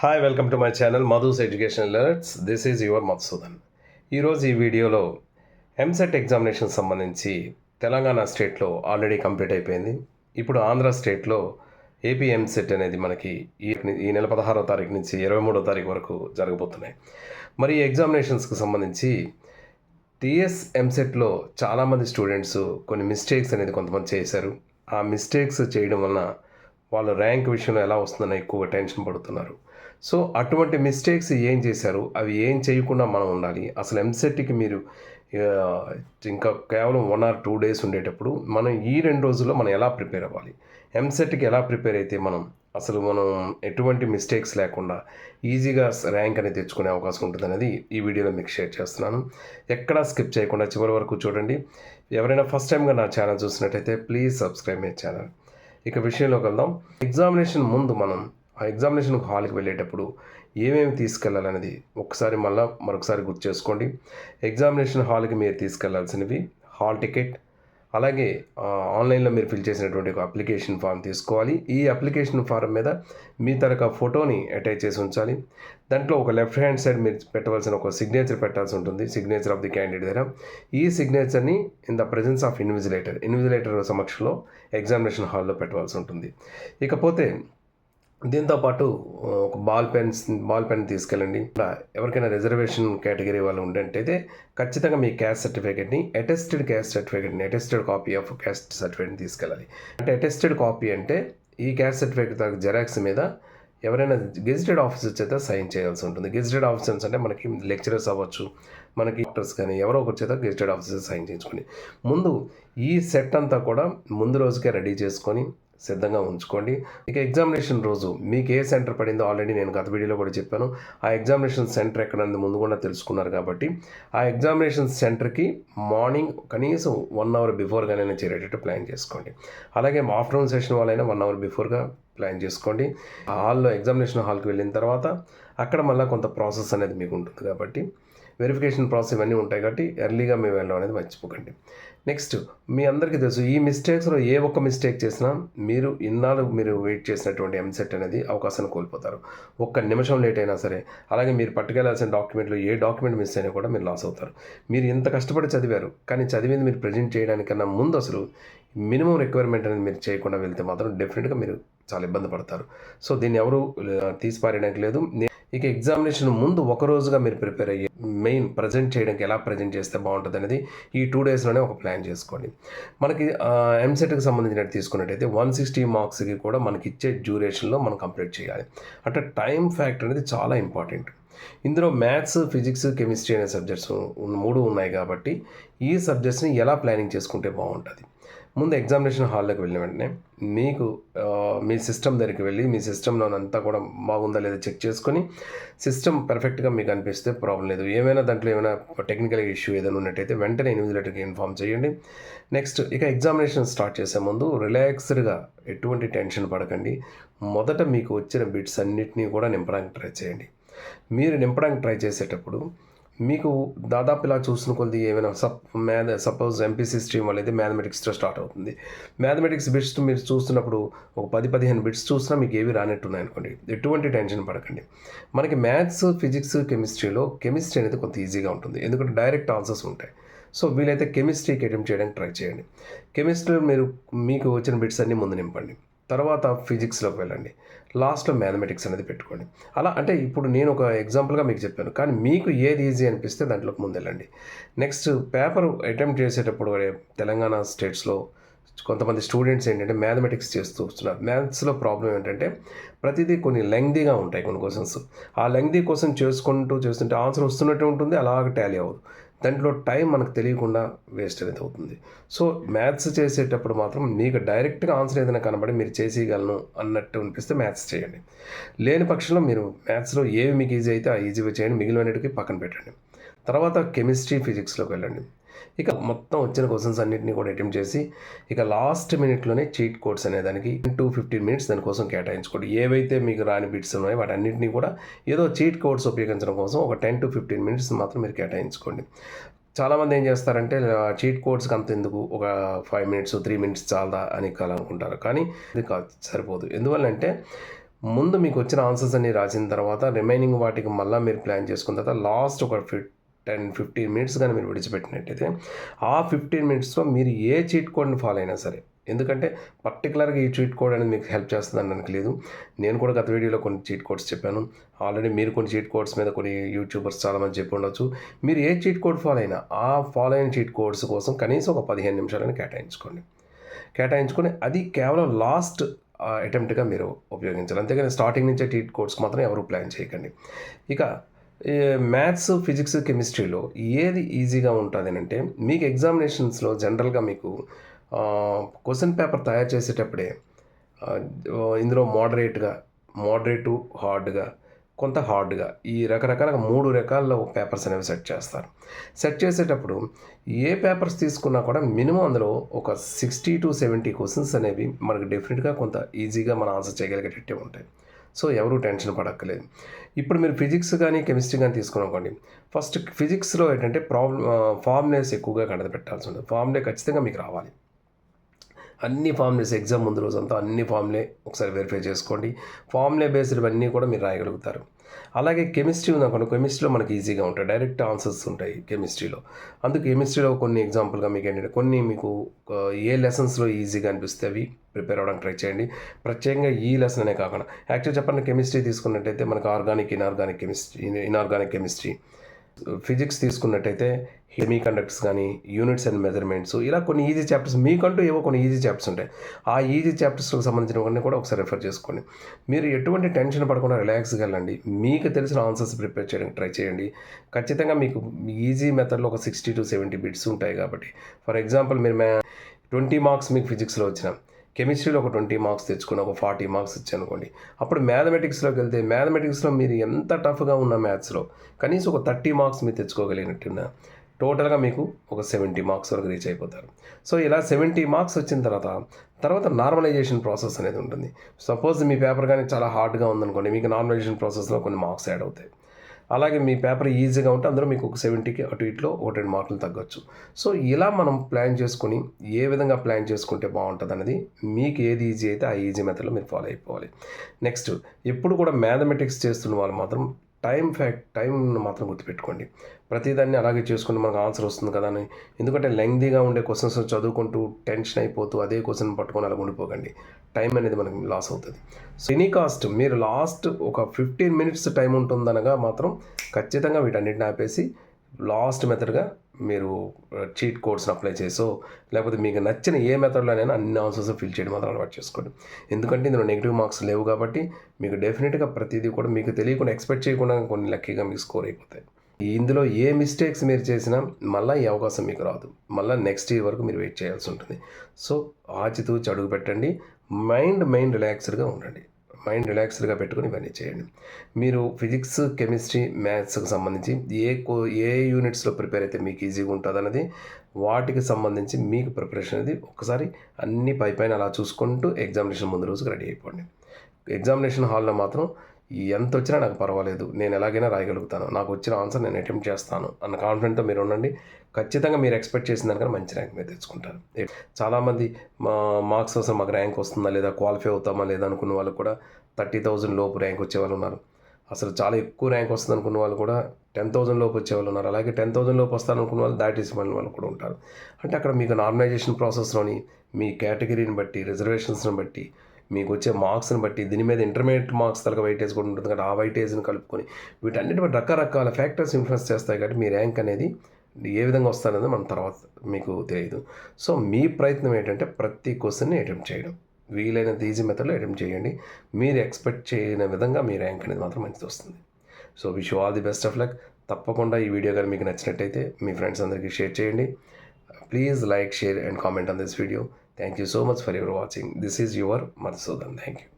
Hi welcome to my channel Madhu's education alerts. This is your Madhusudan. ఈరోజు ఈ వీడియోలో EAMCET examination సంబంధించి తెలంగాణ స్టేట్లో ఆల్రెడీ కంప్లీట్ అయిపోయింది. ఇప్పుడు ఆంధ్ర స్టేట్లో ఏపీ ఎంసెట్ అనేది మనకి ఈ నెల 16వ తారీఖు నుంచి 23వ తారీఖు వరకు జరగబోతున్నాయి. మరి ఈ ఎగ్జామినేషన్స్కి సంబంధించి టీఎస్ ఎంసెట్లో చాలామంది స్టూడెంట్స్ కొన్ని మిస్టేక్స్ అనేది కొంతమంది చేశారు. ఆ మిస్టేక్స్ చేయడం వలన వాళ్ళు ర్యాంక్ విషయంలో ఎలా వస్తుందని ఎక్కువగా టెన్షన్ పడుతున్నారు. సో అటువంటి మిస్టేక్స్ ఏం చేశారు, అవి ఏం చేయకుండా మనం ఉండాలి. అసలు ఎంసెట్కి మీరు ఇంకా కేవలం 1 or 2 days ఉండేటప్పుడు మనం ఈ 2 రోజుల్లో మనం ఎలా ప్రిపేర్ అవ్వాలి, ఎంసెట్కి ఎలా ప్రిపేర్ అయితే మనం ఎటువంటి మిస్టేక్స్ లేకుండా ఈజీగా ర్యాంక్ అనేది తెచ్చుకునే అవకాశం ఉంటుంది అనేది ఈ వీడియోలో మీకు షేర్ చేస్తున్నాను. ఎక్కడా స్కిప్ చేయకుండా చివరి వరకు చూడండి. ఎవరైనా ఫస్ట్ టైంగా నా ఛానల్ చూసినట్టయితే ప్లీజ్ సబ్స్క్రైబ్ మై ఛానల్. ఇక విషయంలోకి వెళ్దాం. ఎగ్జామినేషన్ ముందు మనం ఆ ఎగ్జామినేషన్ హాల్కి వెళ్ళేటప్పుడు ఏమేమి తీసుకెళ్ళాలనేది మరొకసారి గుర్తు చేసుకోండి. ఎగ్జామినేషన్ హాల్కి మీరు తీసుకెళ్లాల్సినవి హాల్ టికెట్, అలాగే ఆన్లైన్లో మీరు ఫిల్ చేసినటువంటి ఒక అప్లికేషన్ ఫామ్ తీసుకోవాలి. ఈ అప్లికేషన్ ఫారం మీద మీ తరక ఫోటోని అటాచ్ చేసి ఉంచాలి. దాంట్లో ఒక లెఫ్ట్ హ్యాండ్ సైడ్ మీరు పెట్టవలసిన ఒక సిగ్నేచర్ పెట్టాల్సి ఉంటుంది, సిగ్నేచర్ ఆఫ్ ది క్యాండిడేట్ దగ్గర. ఈ సిగ్నేచర్ని in the presence of invigilator సమక్షంలో ఎగ్జామినేషన్ హాల్లో పెట్టవలసి ఉంటుంది. ఇకపోతే దీంతోపాటు ఒక బాల్ పెన్ తీసుకెళ్ళండి. ఎవరికైనా రిజర్వేషన్ కేటగిరీ వాళ్ళు ఉండంటే ఖచ్చితంగా మీ క్యాస్ట్ సర్టిఫికేట్ని అటెస్టెడ్ కాపీ ఆఫ్ క్యాస్ట్ సర్టిఫికేట్ని తీసుకెళ్ళాలి. అంటే అటెస్టెడ్ కాపీ అంటే ఈ క్యాస్ట్ సర్టిఫికేట్ జెరాక్స్ మీద ఎవరైనా గెజిటెడ్ ఆఫీసర్ చేత సైన్ చేయాల్సి ఉంటుంది. గెజిటెడ్ ఆఫీసర్స్ అంటే మనకి లెక్చరర్స్ అవ్వచ్చు, మనకి డాక్టర్స్ కానీ ఎవరో ఒకరి చేత గెజిటెడ్ ఆఫీసర్ సైన్ చేయించుకొని ముందు ఈ సెట్ అంతా కూడా ముందు రోజుకే రెడీ చేసుకొని సిద్ధంగా ఉంచుకోండి. ఇక ఎగ్జామినేషన్ రోజు మీకు ఏ సెంటర్ పడిందో ఆల్రెడీ నేను గత వీడియోలో కూడా చెప్పాను. ఆ ఎగ్జామినేషన్ సెంటర్ ఎక్కడన్నది ముందు కూడా తెలుసుకున్నారు కాబట్టి ఆ ఎగ్జామినేషన్ సెంటర్కి మార్నింగ్ కనీసం 1 hour బిఫోర్గానే చేరేటట్టు ప్లాన్ చేసుకోండి. అలాగే ఆఫ్టర్నూన్ సెషన్ వాళ్ళైనా 1 hour బిఫోర్గా ప్లాన్ చేసుకోండి. ఎగ్జామినేషన్ హాల్కి వెళ్ళిన తర్వాత అక్కడ మళ్ళీ కొంత ప్రాసెస్ అనేది మీకు ఉంటుంది కాబట్టి వెరిఫికేషన్ ప్రాసెస్ ఇవన్నీ ఉంటాయి కాబట్టి ఎర్లీగా మేము వెళ్ళడం అనేది మర్చిపోకండి. నెక్స్ట్, మీ అందరికీ తెలుసు ఈ మిస్టేక్స్లో ఏ ఒక్క మిస్టేక్ చేసినా మీరు వెయిట్ చేసినటువంటి ఎంసెట్ అనేది అవకాశాన్ని కోల్పోతారు. 1 నిమిషం లేట్ అయినా సరే, అలాగే మీరు పట్టుకెళ్లాల్సిన డాక్యుమెంట్లో ఏ డాక్యుమెంట్ మిస్ అయినా కూడా మీరు లాస్ అవుతారు. మీరు ఇంత కష్టపడి చదివారు, కానీ చదివింది మీరు ప్రజెంట్ చేయడానికన్నా ముందు అసలు మినిమం రిక్వైర్మెంట్ అనేది మీరు చేయకుండా వెళ్తే మాత్రం డెఫినెట్గా మీరు చాలా ఇబ్బంది పడతారు. సో దీన్ని ఎవరు తీసిపారేయడానికి లేదు. ఇక ఎగ్జామినేషన్ ముందు ఒక రోజుగా మీరు ప్రిపేర్ అయ్యి మెయిన్ ప్రజెంట్ చేయడానికి ఎలా ప్రజెంట్ చేస్తే బాగుంటుంది అనేది ఈ 2 daysలోనే ఒక ప్లాన్ చేసుకోండి. మనకి ఎంసెట్కి సంబంధించినట్టు తీసుకున్నట్టయితే 160 మార్క్స్కి కూడా మనకి ఇచ్చే డ్యూరేషన్లో మనం కంప్లీట్ చేయాలి. అంటే టైం ఫ్యాక్టర్ అనేది చాలా ఇంపార్టెంట్. ఇందులో మ్యాథ్స్, ఫిజిక్స్, కెమిస్ట్రీ అనే సబ్జెక్ట్స్ 3 ఉన్నాయి కాబట్టి ఈ సబ్జెక్ట్స్ని ఎలా ప్లానింగ్ చేసుకుంటే బాగుంటుంది. ముందు ఎగ్జామినేషన్ హాల్లోకి వెళ్ళిన వెంటనే మీకు మీ సిస్టమ్ దగ్గరికి వెళ్ళి మీ సిస్టంలో అంతా కూడా బాగుందా లేదా చెక్ చేసుకొని సిస్టమ్ పర్ఫెక్ట్గా మీకు అనిపిస్తే ప్రాబ్లం లేదు. దాంట్లో ఏమైనా టెక్నికల్ ఇష్యూ ఏదైనా ఉన్నట్టయితే వెంటనే ఇన్విజిలేటర్కి ఇన్ఫామ్ చేయండి. నెక్స్ట్, ఇక ఎగ్జామినేషన్ స్టార్ట్ చేసే ముందు రిలాక్స్డ్గా ఎటువంటి టెన్షన్ పడకండి. మొదట మీకు వచ్చిన బిట్స్ అన్నిటినీ కూడా నింపడానికి ట్రై చేయండి. మీరు నింపడానికి ట్రై చేసేటప్పుడు మీకు దాదాపు ఇలా చూసిన కొద్ది ఏమైనా సపోజ్ ఎంపీసీ స్ట్రీమ్ వాళ్ళైతే మ్యాథమెటిక్స్తో స్టార్ట్ అవుతుంది. మ్యాథమెటిక్స్ బిట్స్ మీరు చూస్తున్నప్పుడు ఒక 10-15 బిట్స్ చూసినా మీకు ఏవి రానట్టున్నాయి అనుకోండి, ఎటువంటి టెన్షన్ పడకండి. మనకి మ్యాథ్స్, ఫిజిక్స్, కెమిస్ట్రీ అనేది కొంత ఈజీగా ఉంటుంది, ఎందుకంటే డైరెక్ట్ ఆన్సర్స్ ఉంటాయి. సో వీలైతే కెమిస్ట్రీకి అటెంప్ట్ చేయడానికి ట్రై చేయండి. కెమిస్ట్రీలో మీకు వచ్చిన బిట్స్ అన్నీ ముందు నింపండి. తర్వాత ఫిజిక్స్లోకి వెళ్ళండి. లాస్ట్లో మ్యాథమెటిక్స్ అనేది పెట్టుకోండి. అలా అంటే ఇప్పుడు నేను ఒక ఎగ్జాంపుల్గా మీకు చెప్పాను, కానీ మీకు ఏది ఈజీ అనిపిస్తే దాంట్లోకి ముందు వెళ్ళండి. నెక్స్ట్, పేపర్ అటెంప్ట్ చేసేటప్పుడు తెలంగాణ స్టేట్స్లో కొంతమంది స్టూడెంట్స్ ఏంటంటే మ్యాథమెటిక్స్ చేస్తూ వస్తున్నారు. మ్యాథ్స్లో ప్రాబ్లం ఏంటంటే ప్రతిదీ కొన్ని లెంగ్దీగా ఉంటాయి కొన్ని క్వశ్చన్స్. ఆ లెంగ్దీ క్వశ్చన్ చేస్తుంటే ఆన్సర్ వస్తున్నట్టు ఉంటుంది, అలాగే టాలీ అవ్వదు. దాంట్లో టైం మనకు తెలియకుండా వేస్ట్ అనేది అవుతుంది. సో మ్యాథ్స్ చేసేటప్పుడు మాత్రం మీకు డైరెక్ట్గా ఆన్సర్ ఏదైనా కనబడి మీరు చేసేయగలను అన్నట్టు అనిపిస్తే మ్యాథ్స్ చేయండి. లేని పక్షంలో మీరు మ్యాథ్స్లో ఏవి మీకు ఈజీ అయితే ఆ ఈజీగా చేయండి, మిగిలినటికి పక్కన పెట్టండి. తర్వాత కెమిస్ట్రీ, ఫిజిక్స్లోకి వెళ్ళండి. ఇక మొత్తం వచ్చిన క్వశ్చన్స్ అన్నింటినీ కూడా అటెంప్ట్ చేసి ఇక లాస్ట్ మినిట్లోనే చీట్ కోడ్స్ అనేదానికి 10-15 minutes దానికోసం కేటాయించుకోండి. ఏవైతే మీకు రాని బిట్స్ ఉన్నాయో వాటన్నింటినీ కూడా ఏదో చీట్ కోడ్స్ ఉపయోగించడం కోసం ఒక 10-15 minutes మాత్రం మీరు కేటాయించుకోండి. చాలామంది ఏం చేస్తారంటే చీట్ కోడ్స్కి అంత ఎందుకు, ఒక 5 minutes 3 minutes చాలదా అని అనుకుంటారు, కానీ ఇది సరిపోదు. ఎందువల్లంటే ముందు మీకు వచ్చిన ఆన్సర్స్ అన్ని రాసిన తర్వాత రిమైనింగ్ వాటికి మళ్ళీ మీరు ప్లాన్ చేసుకున్న తర్వాత లాస్ట్ ఒక 10-15 మినిట్స్ కానీ మీరు విడిచిపెట్టినట్టయితే ఆ 15 మినిట్స్లో మీరు ఏ చీట్ కోడ్ని ఫాలో అయినా సరే, ఎందుకంటే పర్టికులర్గా ఈ చీట్ కోడ్ అనేది మీకు హెల్ప్ చేస్తుందని నాకు లేదు. నేను కూడా గత వీడియోలో కొన్ని చీట్ కోడ్స్ చెప్పాను. ఆల్రెడీ మీరు కొన్ని చీట్ కోడ్స్ మీద కొన్ని యూట్యూబర్స్ చాలామంది చెప్పి ఉండొచ్చు. మీరు ఏ చీట్ కోడ్ ఫాలో అయినా ఆ ఫాలో అయిన చీట్ కోడ్స్ కోసం కనీసం ఒక 15 నిమిషాలని కేటాయించుకొని అది కేవలం లాస్ట్ అటెంప్ట్గా మీరు ఉపయోగించాలి. అంతేగాని స్టార్టింగ్ నుంచే చీట్ కోడ్స్ మాత్రం ఎవరు ప్లాన్ చేయకండి. ఇక మ్యాథ్స్, ఫిజిక్స్, కెమిస్ట్రీలో ఏది ఈజీగా ఉంటుంది అంటే మీకు ఎగ్జామినేషన్స్లో జనరల్గా మీకు క్వశ్చన్ పేపర్ తయారు చేసేటప్పుడే ఇందులో మోడరేట్ టు హార్డ్గా, కొంత హార్డ్గా ఈ రకరకాలుగా 3 రకాల పేపర్స్ అనేవి సెట్ చేసేటప్పుడు ఏ పేపర్స్ తీసుకున్నా కూడా మినిమం అందులో ఒక 60 to 70 క్వశ్చన్స్ అనేవి మనకు డెఫినెట్గా కొంత ఈజీగా మనం ఆన్సర్ చేయగలిగేటట్టే ఉంటాయి. సో ఎవరు టెన్షన్ పడక్కలేదు. ఇప్పుడు మీరు ఫిజిక్స్ కానీ కెమిస్ట్రీ కానీ తీసుకున్నాకోండి, ఫస్ట్ ఫిజిక్స్లో ఏంటంటే ఫార్ములేస్ ఎక్కువగా కనపెట్టాల్సి ఉంటుంది. ఫార్ములే ఖచ్చితంగా మీకు రావాలి. అన్ని ఫార్ములేస్ ఎగ్జామ్ ముందు రోజంతా అన్ని ఫార్ములే ఒకసారి వెరిఫై చేసుకోండి. ఫార్ములే బేస్డ్ అన్నీ కూడా మీరు రాయగలుగుతారు. అలాగే కెమిస్ట్రీ ఉందనుకోండి, కెమిస్ట్రీలో మనకి ఈజీగా ఉంటాయి, డైరెక్ట్ ఆన్సర్స్ ఉంటాయి కెమిస్ట్రీలో. అందుకు కెమిస్ట్రీలో కొన్ని ఎగ్జాంపుల్గా మీకు ఏంటంటే కొన్ని మీకు ఏ లెసన్స్లో ఈజీగా అనిపిస్తే అవి ప్రిపేర్ అవ్వడానికి ట్రై చేయండి. ప్రత్యేకంగా ఈ లెసన్ అనే కాకుండా యాక్చువల్ చెప్పండి, కెమిస్ట్రీ తీసుకున్నట్టయితే మనకు ఇనార్గానిక్ కెమిస్ట్రీ, ఫిజిక్స్ తీసుకున్నట్టయితే సెమీ కండక్టర్స్ కానీ, యూనిట్స్ అండ్ మెజర్మెంట్స్, ఇలా కొన్ని ఈజీ చాప్టర్స్ మీకంటూ ఏవో కొన్ని ఈజీ చాప్టర్స్ ఉంటాయి. ఆ ఈజీ చాప్టర్స్కి సంబంధించినవన్నీ కూడా ఒకసారి రెఫర్ చేసుకోండి. మీరు ఎటువంటి టెన్షన్ పడకుండా రిలాక్స్గా వెళ్ళండి. మీకు తెలిసిన ఆన్సర్స్ ప్రిపేర్ చేయడానికి ట్రై చేయండి. ఖచ్చితంగా మీకు ఈజీ మెథడ్లో ఒక 60 to 70 బిట్స్ ఉంటాయి కాబట్టి, ఫర్ ఎగ్జాంపుల్ మీరు 20 మార్క్స్ మీకు ఫిజిక్స్లో వచ్చిన, కెమిస్ట్రీలో ఒక 20 మార్క్స్ తెచ్చుకుని ఒక 40 మార్క్స్ ఇచ్చానుకోండి. అప్పుడు మ్యాథమెటిక్స్లోకి వెళ్తే మ్యాథమెటిక్స్లో మీరు ఎంత టఫ్గా ఉన్న మ్యాథ్స్లో కనీసం ఒక 30 మార్క్స్ మీరు తెచ్చుకోగలిగినట్టున్నా టోటల్గా మీకు ఒక 70 మార్క్స్ వరకు రీచ్ అయిపోతారు. సో ఇలా 70 మార్క్స్ వచ్చిన తర్వాత నార్మలైజేషన్ ప్రాసెస్ అనేది ఉంటుంది. సపోజ్ మీ పేపర్ కానీ చాలా హార్డ్గా ఉందనుకోండి, మీకు నార్మలైజేషన్ ప్రాసెస్లో కొన్ని మార్క్స్ యాడ్ అవుతాయి. అలాగే మీ పేపర్ ఈజీగా ఉంటే అందులో మీకు ఒక 70కి అటు ఇట్లో 1-2 మార్కులు తగ్గొచ్చు. సో ఇలా మనం ప్లాన్ చేసుకొని ఏ విధంగా ప్లాన్ చేసుకుంటే బాగుంటుంది అనేది, మీకు ఏది ఈజీ అయితే ఆ ఈజీ మెథడ్లో మీరు ఫాలో అయిపోవాలి. నెక్స్ట్, ఎప్పుడు కూడా మ్యాథమెటిక్స్ చేస్తున్న వాళ్ళు మాత్రం టైం మాత్రం గుర్తుపెట్టుకోండి. ప్రతిదాన్ని అలాగే చేసుకుంటే మనకు ఆన్సర్ వస్తుంది కదా అని, ఎందుకంటే లెంగ్దీగా ఉండే క్వశ్చన్స్ చదువుకుంటూ టెన్షన్ అయిపోతూ అదే క్వశ్చన్ పట్టుకొని అలా ఉండిపోకండి. టైం అనేది మనకి లాస్ అవుతుంది. సో ఎనీ కాస్ట్ మీరు లాస్ట్ ఒక 15 మినిట్స్ టైం ఉంటుందనగా మాత్రం ఖచ్చితంగా వీటన్నిటిని ఆపేసి లాస్ట్ మెథడ్గా మీరు చీట్ కోడ్స్ని అప్లై చేసో, లేకపోతే మీకు నచ్చిన ఏ మెథడ్లోనైనా అన్ని ఆన్సర్స్ ఫిల్ చేయడం మాత్రం అలవాటు చేసుకోండి. ఎందుకంటే ఇందులో నెగిటివ్ మార్క్స్ లేవు కాబట్టి మీకు డెఫినెట్గా ప్రతిదీ కూడా మీకు తెలియకుండా, ఎక్స్పెక్ట్ చేయకుండా కొన్ని లక్కీగా మీకు స్కోర్ అయిపోతాయి. ఇందులో ఏ మిస్టేక్స్ మీరు చేసినా మళ్ళీ ఈ అవకాశం మీకు రాదు. మళ్ళీ నెక్స్ట్ ఇయర్ వరకు మీరు వెయిట్ చేయాల్సి ఉంటుంది. సో ఆచితూచి అడుగు పెట్టండి. మైండ్ రిలాక్స్డ్గా ఉండండి. మైండ్ రిలాక్స్డ్గా పెట్టుకుని ఇవన్నీ చేయండి. మీరు ఫిజిక్స్, కెమిస్ట్రీ, మ్యాథ్స్కి సంబంధించి ఏ యూనిట్స్లో ప్రిపేర్ అయితే మీకు ఈజీగా ఉంటుంది అన్నది, వాటికి సంబంధించి మీకు ప్రిపరేషన్ అనేది ఒకసారి అన్ని పైన అలా చూసుకుంటూ ఎగ్జామినేషన్ ముందు రోజుకి రెడీ అయిపోండి. ఎగ్జామినేషన్ హాల్లో మాత్రం ఎంత వచ్చినా నాకు పర్వాలేదు, నేను ఎలాగైనా రాయగలుగుతాను, నాకు వచ్చిన ఆన్సర్ నేను అటెంప్ట్ చేస్తాను అన్న కాన్ఫిడెంట్తో మీరు ఉండండి. ఖచ్చితంగా మీరు ఎక్స్పెక్ట్ చేసిన దానికన్నా మంచి ర్యాంక్ మీరు తెచ్చుకుంటారు. చాలామంది మార్క్స్ కోసం మాకు ర్యాంక్ వస్తుందా లేదా, క్వాలిఫై అవుతామా లేదా అనుకున్న వాళ్ళు కూడా 30,000 లోపు ర్యాంక్ వచ్చే వాళ్ళు ఉన్నారు. అసలు చాలా ఎక్కువ ర్యాంక్ వస్తుంది అనుకున్న వాళ్ళు కూడా 10,000 లోపు వచ్చేవాళ్ళు ఉన్నారు. అలాగే 10,000 లోపు వస్తారనుకున్న వాళ్ళు దాటేసి వాళ్ళు కూడా ఉంటారు. అంటే అక్కడ మీకు నార్మలైజేషన్ ప్రాసెస్లోని మీ కేటగిరీని బట్టి, రిజర్వేషన్స్ని బట్టి, మీకు వచ్చే మార్క్స్ని బట్టి, దీని మీద ఇంటర్మీడియట్ మార్క్స్ తలక వెయిటేజ్ కూడా ఉంటుంది కాబట్టి ఆ వెయిటేజ్ని కలుపుకొని వీటన్నిటి బట్టి రకరకాల ఫ్యాక్టర్స్ ఇన్ఫ్లుయెన్స్ చేస్తాయి కాబట్టి మీ ర్యాంక్ అనేది ఏ విధంగా వస్తారనేది మనం తర్వాత మీకు తెలియదు. సో మీ ప్రయత్నం ఏంటంటే ప్రతి క్వశ్చన్ని అటెంప్ట్ చేయడం, వీలైనంత ఈజీ మెథడ్లో అటెంప్ట్ చేయండి. మీరు ఎక్స్పెక్ట్ చేయని విధంగా మీ ర్యాంక్ అనేది మాత్రం మంచిది వస్తుంది. So wish you all the best of luck. తప్పకుండా ఈ వీడియో కానీ మీకు నచ్చినట్టయితే మీ ఫ్రెండ్స్ అందరికీ షేర్ చేయండి. Please like, share and comment on this video. Thank you so much for your watching. This is your Madhusudan. Thank you.